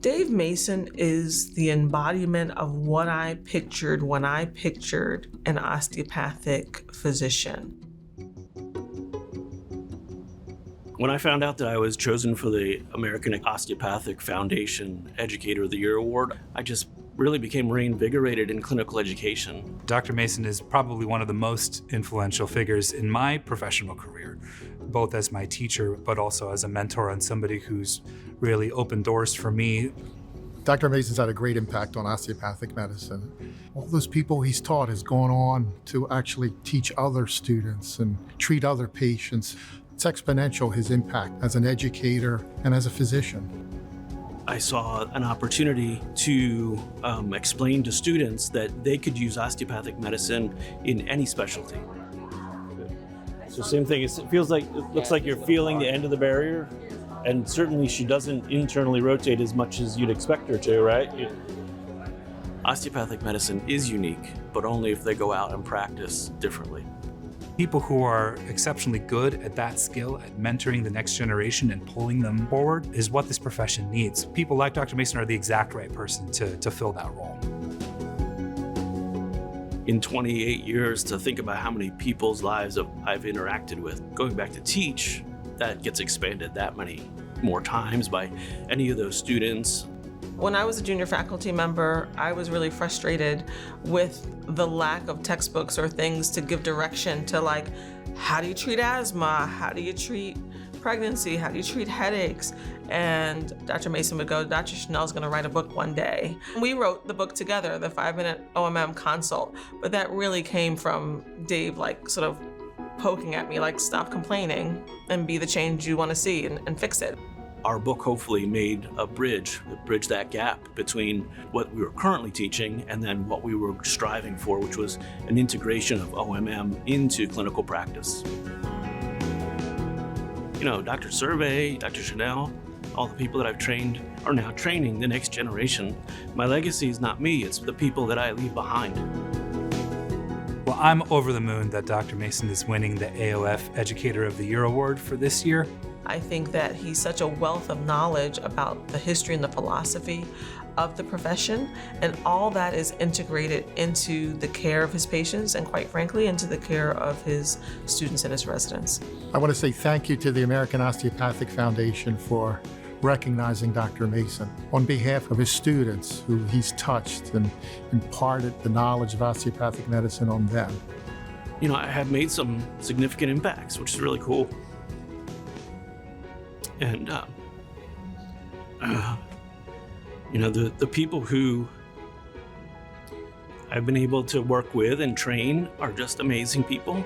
Dave Mason is the embodiment of what I pictured when I pictured an osteopathic physician. When I found out that I was chosen for the American Osteopathic Foundation Educator of the Year Award, I just really became reinvigorated in clinical education. Dr. Mason is probably one of the most influential figures in my professional career, both as my teacher, but also as a mentor and somebody who's really opened doors for me. Dr. Mason's had a great impact on osteopathic medicine. All those people he's taught has gone on to actually teach other students and treat other patients. It's exponential, his impact as an educator and as a physician. I saw an opportunity to explain to students that they could use osteopathic medicine in any specialty. So same thing, it looks like you're feeling the end of the barrier, and certainly she doesn't internally rotate as much as you'd expect her to, right? Osteopathic medicine is unique, but only if they go out and practice differently. People who are exceptionally good at that skill, at mentoring the next generation and pulling them forward, is what this profession needs. People like Dr. Mason are the exact right person to fill that role. In 28 years, to think about how many people's lives I've interacted with, going back to teach, that gets expanded that many more times by any of those students. When I was a junior faculty member, I was really frustrated with the lack of textbooks or things to give direction to, like, how do you treat asthma? How do you treat pregnancy? How do you treat headaches? And Dr. Mason would go, Dr. Chanel's gonna write a book one day. We wrote the book together, the 5-minute OMM consult, but that really came from Dave, like, sort of poking at me, like, stop complaining and be the change you wanna see and fix it. Our book hopefully made a bridge that gap between what we were currently teaching and then what we were striving for, which was an integration of OMM into clinical practice. You know, Dr. Survey, Dr. Chanel, all the people that I've trained are now training the next generation. My legacy is not me, it's the people that I leave behind. Well, I'm over the moon that Dr. Mason is winning the AOF Educator of the Year Award for this year. I think that he's such a wealth of knowledge about the history and the philosophy of the profession, and all that is integrated into the care of his patients and, quite frankly, into the care of his students and his residents. I want to say thank you to the American Osteopathic Foundation for recognizing Dr. Mason on behalf of his students who he's touched and imparted the knowledge of osteopathic medicine on them. You know, I have made some significant impacts, which is really cool. And, you know, the people who I've been able to work with and train are just amazing people.